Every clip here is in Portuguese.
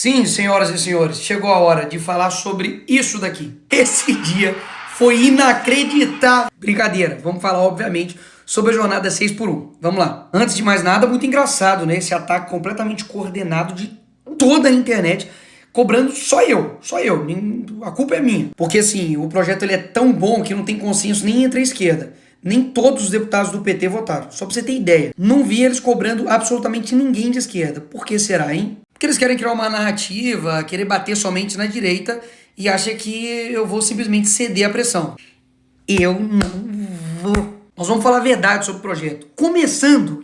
Sim, senhoras e senhores, chegou a hora de falar sobre isso daqui. Esse dia foi inacreditável. Brincadeira, vamos falar, obviamente, sobre a jornada 6x1. Vamos lá. Antes de mais nada, muito engraçado, né? Esse ataque completamente coordenado de toda a internet, cobrando só eu. A culpa é minha. Porque, assim, o projeto ele é tão bom que não tem consenso nem entre a esquerda. Nem todos os deputados do PT votaram. Só pra você ter ideia. Não vi eles cobrando absolutamente ninguém de esquerda. Por que será, hein? Porque eles querem criar uma narrativa, querer bater somente na direita e acha que eu vou simplesmente ceder à pressão. Eu não vou. Nós vamos falar a verdade sobre o projeto. Começando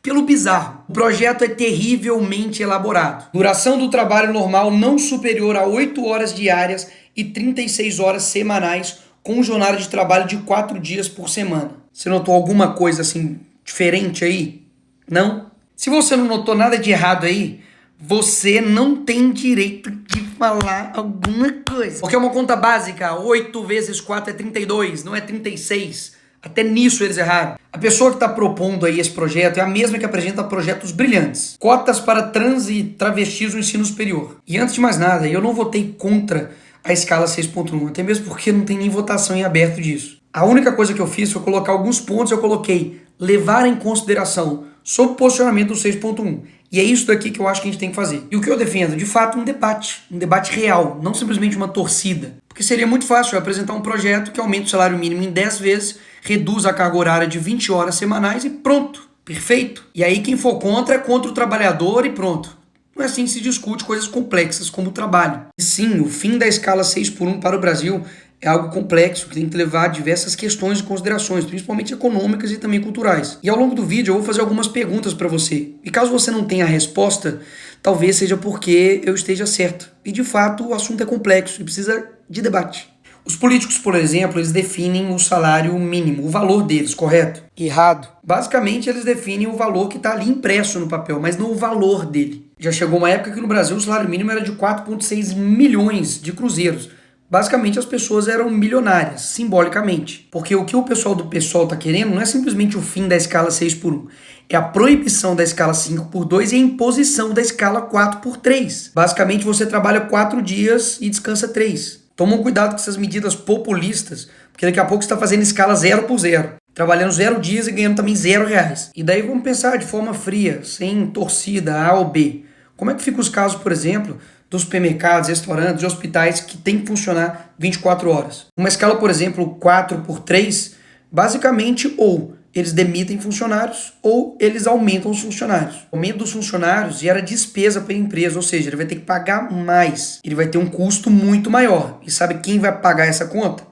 pelo bizarro. O projeto é terrivelmente elaborado. Duração do trabalho normal não superior a 8 horas diárias e 36 horas semanais, com jornada de trabalho de 4 dias por semana. Você notou alguma coisa assim diferente aí? Não? Se você não notou nada de errado aí, você não tem direito de falar alguma coisa. Porque é uma conta básica, 8 vezes 4 é 32, não é 36. Até nisso eles erraram. A pessoa que está propondo aí esse projeto é a mesma que apresenta projetos brilhantes. Cotas para trans e travestis no ensino superior. E antes de mais nada, eu não votei contra a escala 6.1, até mesmo porque não tem nem votação em aberto disso. A única coisa que eu fiz foi colocar alguns pontos, eu coloquei levar em consideração sobre o posicionamento do 6.1. E é isso daqui que eu acho que a gente tem que fazer. E o que eu defendo? De fato, um debate real, não simplesmente uma torcida. Porque seria muito fácil eu apresentar um projeto que aumenta o salário mínimo em 10 vezes, reduz a carga horária de 20 horas semanais e pronto, perfeito. E aí quem for contra é contra o trabalhador e pronto. Não é assim que se discute coisas complexas como o trabalho. E sim, o fim da escala 6x1 para o Brasil é algo complexo, que tem que levar diversas questões e considerações, principalmente econômicas e também culturais. E ao longo do vídeo eu vou fazer algumas perguntas para você. E caso você não tenha a resposta, talvez seja porque eu esteja certo. E de fato o assunto é complexo e precisa de debate. Os políticos, por exemplo, eles definem o salário mínimo, o valor deles, correto? Errado. Basicamente eles definem o valor que está ali impresso no papel, mas não o valor dele. Já chegou uma época que no Brasil o salário mínimo era de 4,6 milhões de cruzeiros. Basicamente as pessoas eram milionárias, simbolicamente. Porque o que o pessoal do PSOL está querendo não é simplesmente o fim da escala 6x1. É a proibição da escala 5x2 e a imposição da escala 4x3. Basicamente você trabalha 4 dias e descansa 3. Tomam cuidado com essas medidas populistas, porque daqui a pouco você está fazendo escala 0x0. Trabalhando 0 dias e ganhando também R$0. E daí vamos pensar de forma fria, sem torcida A ou B. Como é que ficam os casos, por exemplo, dos supermercados, restaurantes e hospitais que tem que funcionar 24 horas? Uma escala, por exemplo, 4x3, basicamente ou eles demitem funcionários ou eles aumentam os funcionários. O aumento dos funcionários gera despesa para a empresa, ou seja, ele vai ter que pagar mais. Ele vai ter um custo muito maior. E sabe quem vai pagar essa conta?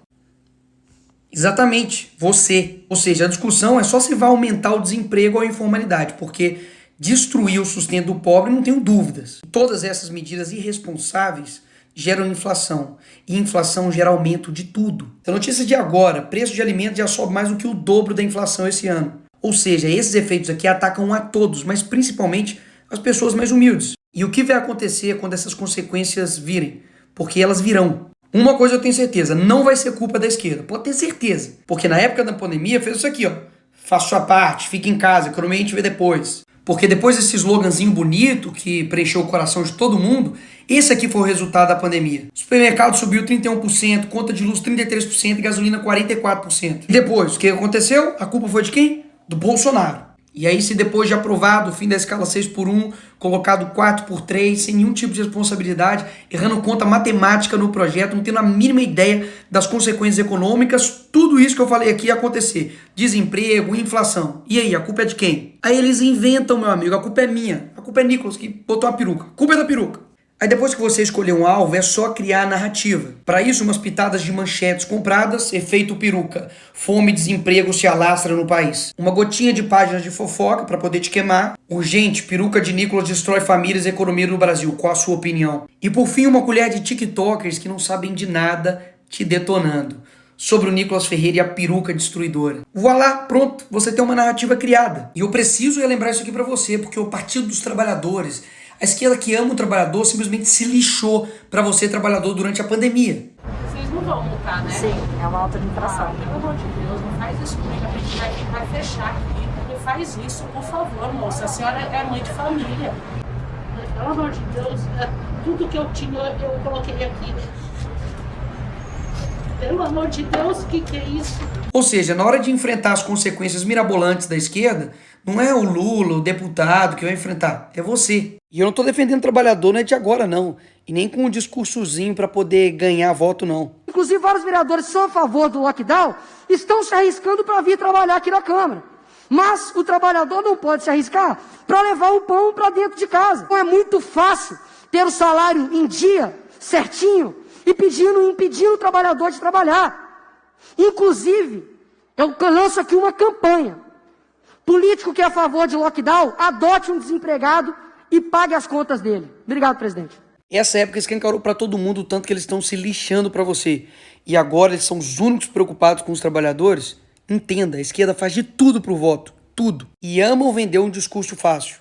Exatamente, você. Ou seja, a discussão é só se vai aumentar o desemprego ou a informalidade, porque destruir o sustento do pobre, não tenho dúvidas. Todas essas medidas irresponsáveis geram inflação. E inflação gera aumento de tudo. A notícia de agora, preço de alimentos já sobe mais do que o dobro da inflação esse ano. Ou seja, esses efeitos aqui atacam a todos, mas principalmente as pessoas mais humildes. E o que vai acontecer quando essas consequências virem? Porque elas virão. Uma coisa eu tenho certeza, não vai ser culpa da esquerda. Pode ter certeza. Porque na época da pandemia fez isso aqui, ó. Faça sua parte, fique em casa, a economia a gente vê depois. Porque depois desse sloganzinho bonito que preencheu o coração de todo mundo, esse aqui foi o resultado da pandemia. O supermercado subiu 31%, conta de luz 33% e gasolina 44%. E depois, o que aconteceu? A culpa foi de quem? Do Bolsonaro. E aí, se depois de aprovado o fim da escala 6x1, colocado 4x3, sem nenhum tipo de responsabilidade, errando conta matemática no projeto, não tendo a mínima ideia das consequências econômicas, tudo isso que eu falei aqui ia acontecer. Desemprego, inflação. E aí, a culpa é de quem? Aí eles inventam, meu amigo, a culpa é minha. A culpa é Nicolas, que botou a peruca. A culpa é da peruca. Aí depois que você escolher um alvo, é só criar a narrativa. Para isso, umas pitadas de manchetes compradas, efeito peruca. Fome e desemprego se alastra no país. Uma gotinha de páginas de fofoca para poder te queimar. Urgente, peruca de Nicolas destrói famílias e economia no Brasil. Qual a sua opinião? E por fim, uma colher de tiktokers que não sabem de nada te detonando. Sobre o Nicolas Ferreira e a peruca destruidora. Voilá, pronto, você tem uma narrativa criada. E eu preciso relembrar isso aqui para você, porque o Partido dos Trabalhadores, a esquerda que ama o trabalhador, simplesmente se lixou para você, trabalhador, durante a pandemia. Vocês não vão multar, né? Sim, é uma alta de infração. Pelo amor de Deus, não faz isso comigo. A gente vai fechar aqui. Não faz isso, por favor, moça. A senhora é mãe de família. Pelo amor de Deus, tudo que eu tinha eu coloquei aqui. Pelo amor de Deus, que é isso? Ou seja, na hora de enfrentar as consequências mirabolantes da esquerda, não é o Lula, o deputado que vai enfrentar, é você. E eu não tô defendendo o trabalhador, não é de agora não, e nem com um discursozinho para poder ganhar voto não. Inclusive vários vereadores que são a favor do lockdown estão se arriscando para vir trabalhar aqui na Câmara. Mas o trabalhador não pode se arriscar para levar o pão para dentro de casa. Então é muito fácil ter o salário em dia, certinho, e impedindo o trabalhador de trabalhar. Inclusive, eu lanço aqui uma campanha. Político que é a favor de lockdown, adote um desempregado e pague as contas dele. Obrigado, presidente. Essa época escancarou para todo mundo o tanto que eles estão se lixando para você. E agora eles são os únicos preocupados com os trabalhadores. Entenda, a esquerda faz de tudo pro voto. Tudo. E amam vender um discurso fácil.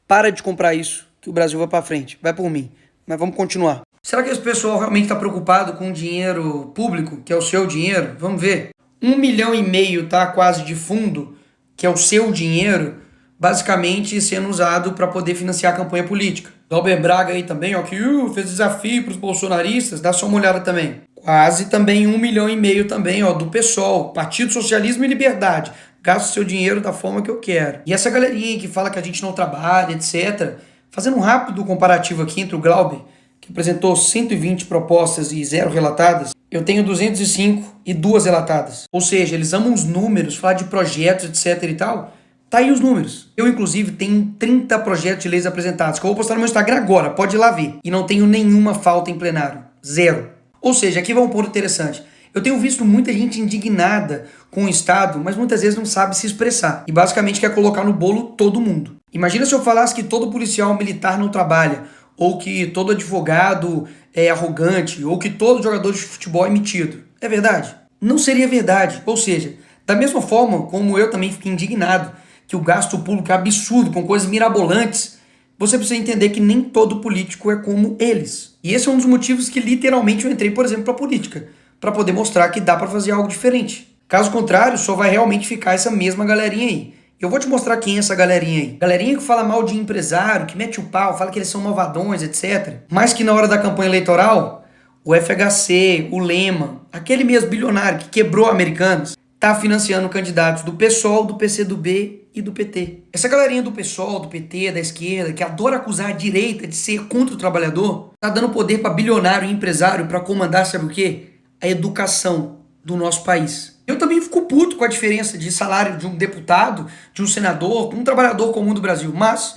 Para de comprar isso, que o Brasil vai para frente. Vai por mim. Mas vamos continuar. Será que esse pessoal realmente está preocupado com o dinheiro público, que é o seu dinheiro? Vamos ver. 1,5 milhão tá quase de fundo, que é o seu dinheiro, basicamente sendo usado para poder financiar a campanha política. Glauber Braga aí também, ó, que fez desafio para os bolsonaristas, dá só uma olhada também. Quase também 1,5 milhão também, ó, do PSOL, Partido Socialismo e Liberdade. Gasto seu dinheiro da forma que eu quero. E essa galerinha que fala que a gente não trabalha, etc. Fazendo um rápido comparativo aqui entre o Glauber, que apresentou 120 propostas e 0 relatadas, eu tenho 205 e 2 relatadas. Ou seja, eles amam os números, falar de projetos, etc e tal. Tá aí os números. Eu, inclusive, tenho 30 projetos de leis apresentados, que eu vou postar no meu Instagram agora, pode ir lá ver. E não tenho nenhuma falta em plenário. 0. Ou seja, aqui vai um ponto interessante. Eu tenho visto muita gente indignada com o Estado, mas muitas vezes não sabe se expressar. E basicamente quer colocar no bolo todo mundo. Imagina se eu falasse que todo policial militar não trabalha, ou que todo advogado é arrogante, ou que todo jogador de futebol é metido. É verdade? Não seria verdade. Ou seja, da mesma forma como eu também fiquei indignado que o gasto público é absurdo, com coisas mirabolantes, você precisa entender que nem todo político é como eles. E esse é um dos motivos que literalmente eu entrei, por exemplo, para a política, para poder mostrar que dá para fazer algo diferente. Caso contrário, só vai realmente ficar essa mesma galerinha aí. Eu vou te mostrar quem é essa galerinha aí. Galerinha que fala mal de empresário, que mete o pau, fala que eles são malvadões, etc. Mas que na hora da campanha eleitoral, o FHC, o Lema, aquele mesmo bilionário que quebrou Americanas, tá financiando candidatos do PSOL, do PCdoB e do PT. Essa galerinha do PSOL, do PT, da esquerda, que adora acusar a direita de ser contra o trabalhador, tá dando poder para bilionário e empresário para comandar, sabe o quê? A educação do nosso país. Eu também fico puto com a diferença de salário de um deputado, de um senador, um trabalhador comum do Brasil. Mas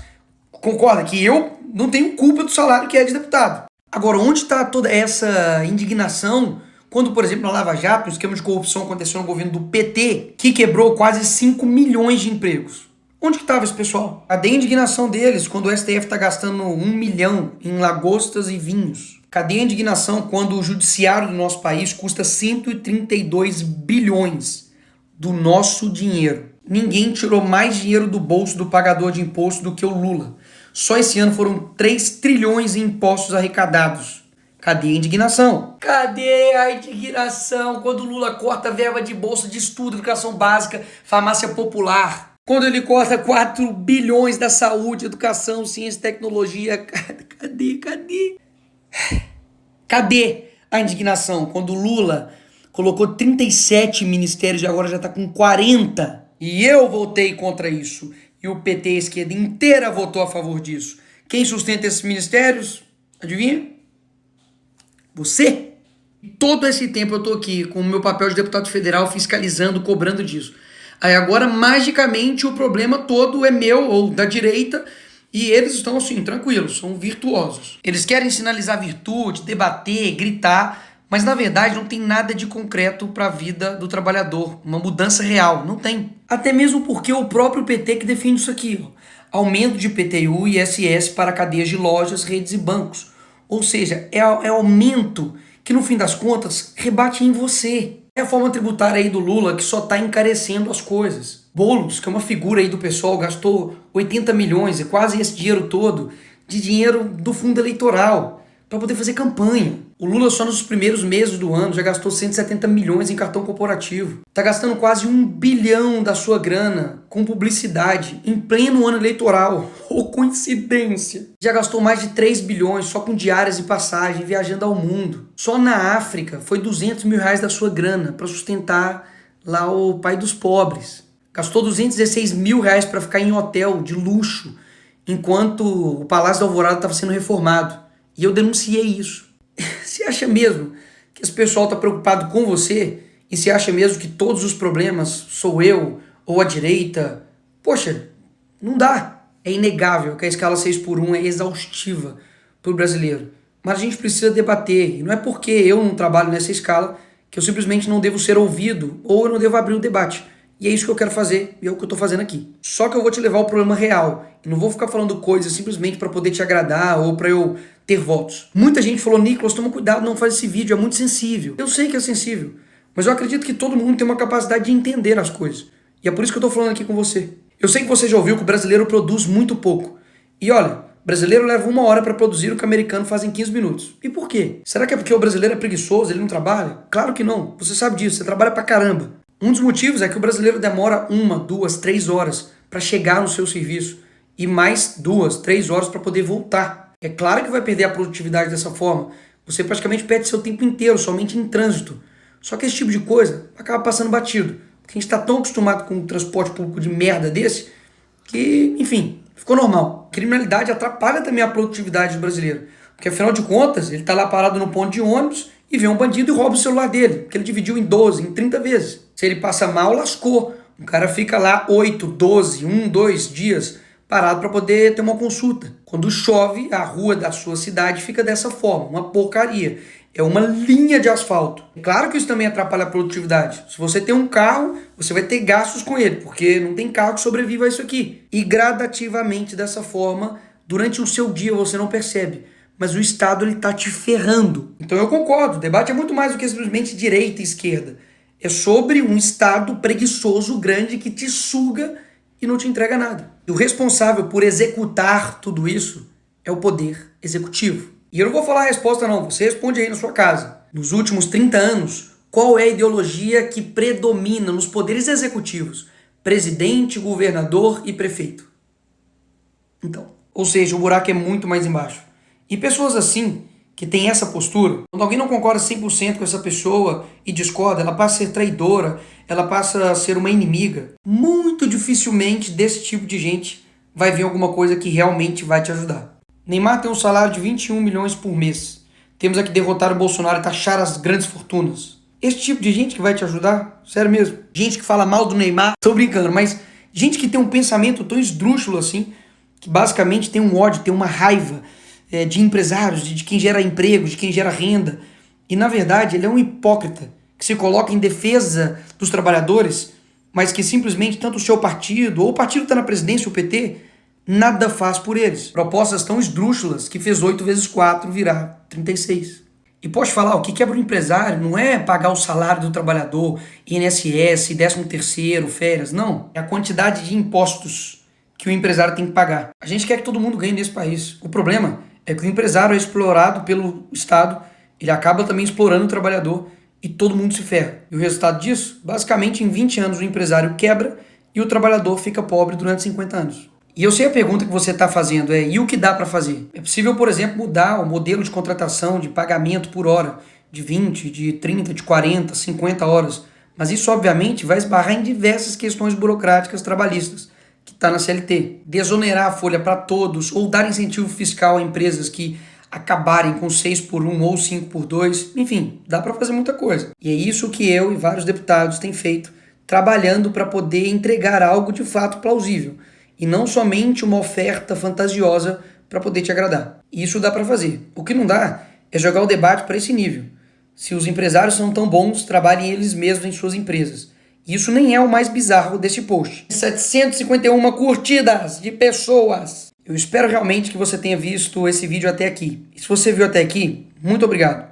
concorda que eu não tenho culpa do salário que é de deputado. Agora, onde está toda essa indignação quando, por exemplo, na Lava Jato, o esquema de corrupção aconteceu no governo do PT, que quebrou quase 5 milhões de empregos? Onde que estava esse pessoal? Cadê a indignação deles quando o STF está gastando 1 milhão em lagostas e vinhos? Cadê a indignação quando o judiciário do nosso país custa 132 bilhões do nosso dinheiro? Ninguém tirou mais dinheiro do bolso do pagador de imposto do que o Lula. Só esse ano foram 3 trilhões em impostos arrecadados. Cadê a indignação? Cadê a indignação quando o Lula corta verba de bolsa de estudo, educação básica, farmácia popular? Quando ele corta 4 bilhões da saúde, educação, ciência e tecnologia? Cadê? Cadê a indignação quando o Lula colocou 37 ministérios e agora já está com 40? E eu votei contra isso. E o PT, a esquerda inteira, votou a favor disso. Quem sustenta esses ministérios? Adivinha? Você? Todo esse tempo eu tô aqui com o meu papel de deputado federal fiscalizando, cobrando disso. Aí agora, magicamente, o problema todo é meu ou da direita. E eles estão assim, tranquilos, são virtuosos. Eles querem sinalizar virtude, debater, gritar, mas na verdade não tem nada de concreto para a vida do trabalhador, uma mudança real, não tem. Até mesmo porque o próprio PT que defende isso aqui, ó, aumento de IPTU e ISS para cadeias de lojas, redes e bancos. Ou seja, é aumento que no fim das contas rebate em você. É a forma tributária aí do Lula que só está encarecendo as coisas. Boulos, que é uma figura aí do pessoal, gastou 80 milhões, e quase esse dinheiro todo, de dinheiro do fundo eleitoral, para poder fazer campanha. O Lula só nos primeiros meses do ano já gastou 170 milhões em cartão corporativo. Tá gastando quase 1 bilhão da sua grana com publicidade em pleno ano eleitoral. Ô, coincidência! Já gastou mais de 3 bilhões só com diárias e passagem viajando ao mundo. Só na África foi 200 mil reais da sua grana para sustentar lá o pai dos pobres. Gastou 216 mil reais para ficar em hotel de luxo enquanto o Palácio da Alvorada estava sendo reformado. E eu denunciei isso. Você acha mesmo que esse pessoal está preocupado com você? E você acha mesmo que todos os problemas sou eu ou a direita? Poxa, não dá. É inegável que a escala 6x1 é exaustiva para o brasileiro. Mas a gente precisa debater. E não é porque eu não trabalho nessa escala que eu simplesmente não devo ser ouvido ou eu não devo abrir o debate. E é isso que eu quero fazer e é o que eu estou fazendo aqui. Só que eu vou te levar ao problema real. E não vou ficar falando coisas simplesmente para poder te agradar ou para eu ter votos. Muita gente falou, Nicolas, toma cuidado, não faz esse vídeo, é muito sensível. Eu sei que é sensível, mas eu acredito que todo mundo tem uma capacidade de entender as coisas. E é por isso que eu estou falando aqui com você. Eu sei que você já ouviu que o brasileiro produz muito pouco. E olha, o brasileiro leva 1 hora para produzir o que o americano faz em 15 minutos. E por quê? Será que é porque o brasileiro é preguiçoso, ele não trabalha? Claro que não, você sabe disso, você trabalha pra caramba. Um dos motivos é que o brasileiro demora 1, 2, 3 horas para chegar no seu serviço e mais 2, 3 horas para poder voltar. É claro que vai perder a produtividade dessa forma. Você praticamente perde seu tempo inteiro somente em trânsito. Só que esse tipo de coisa acaba passando batido. Porque a gente está tão acostumado com um transporte público de merda desse que, enfim, ficou normal. A criminalidade atrapalha também a produtividade do brasileiro. Porque afinal de contas, ele está lá parado no ponto de ônibus e vê um bandido e rouba o celular dele, que ele dividiu em 12, em 30 vezes. Se ele passa mal, lascou. O cara fica lá 8, 12, 1, 2 dias parado para poder ter uma consulta. Quando chove, a rua da sua cidade fica dessa forma, uma porcaria. É uma linha de asfalto. Claro que isso também atrapalha a produtividade. Se você tem um carro, você vai ter gastos com ele, porque não tem carro que sobreviva a isso aqui. E gradativamente dessa forma, durante o seu dia você não percebe. Mas o Estado ele tá te ferrando. Então eu concordo, o debate é muito mais do que simplesmente direita e esquerda. É sobre um Estado preguiçoso, grande, que te suga e não te entrega nada. E o responsável por executar tudo isso é o poder executivo. E eu não vou falar a resposta não, você responde aí na sua casa. Nos últimos 30 anos, qual é a ideologia que predomina nos poderes executivos? Presidente, governador e prefeito. Então, ou seja, o buraco é muito mais embaixo. E pessoas assim, que têm essa postura, quando alguém não concorda 100% com essa pessoa e discorda, ela passa a ser traidora, ela passa a ser uma inimiga. Muito dificilmente desse tipo de gente vai vir alguma coisa que realmente vai te ajudar. Neymar tem um salário de 21 milhões por mês. Temos aqui derrotar o Bolsonaro e taxar as grandes fortunas. Esse tipo de gente que vai te ajudar? Sério mesmo. Gente que fala mal do Neymar, tô brincando, mas gente que tem um pensamento tão esdrúxulo assim, que basicamente tem um ódio, tem uma raiva de empresários, de quem gera emprego, de quem gera renda. E na verdade ele é um hipócrita que se coloca em defesa dos trabalhadores, mas que simplesmente tanto o seu partido, ou o partido que está na presidência, o PT, nada faz por eles. Propostas tão esdrúxulas que fez 8 vezes 4 virar 36. E pode falar, o que quebra o empresário não é pagar o salário do trabalhador, INSS, 13º, férias, não. É a quantidade de impostos que o empresário tem que pagar. A gente quer que todo mundo ganhe nesse país. O problema é que o empresário é explorado pelo Estado, ele acaba também explorando o trabalhador e todo mundo se ferra. E o resultado disso, basicamente em 20 anos o empresário quebra e o trabalhador fica pobre durante 50 anos. E eu sei a pergunta que você está fazendo e o que dá para fazer? É possível, por exemplo, mudar o modelo de contratação, de pagamento por hora, de 20, de 30, de 40, 50 horas. Mas isso, obviamente, vai esbarrar em diversas questões burocráticas trabalhistas, que está na CLT. Desonerar a folha para todos ou dar incentivo fiscal a empresas que acabarem com 6x1 ou 5x2. Enfim, dá para fazer muita coisa. E é isso que eu e vários deputados têm feito, trabalhando para poder entregar algo de fato plausível. E não somente uma oferta fantasiosa para poder te agradar. Isso dá para fazer. O que não dá é jogar o debate para esse nível. Se os empresários são tão bons, trabalhem eles mesmos em suas empresas. Isso nem é o mais bizarro desse post. 751 curtidas de pessoas. Eu espero realmente que você tenha visto esse vídeo até aqui. E se você viu até aqui, muito obrigado.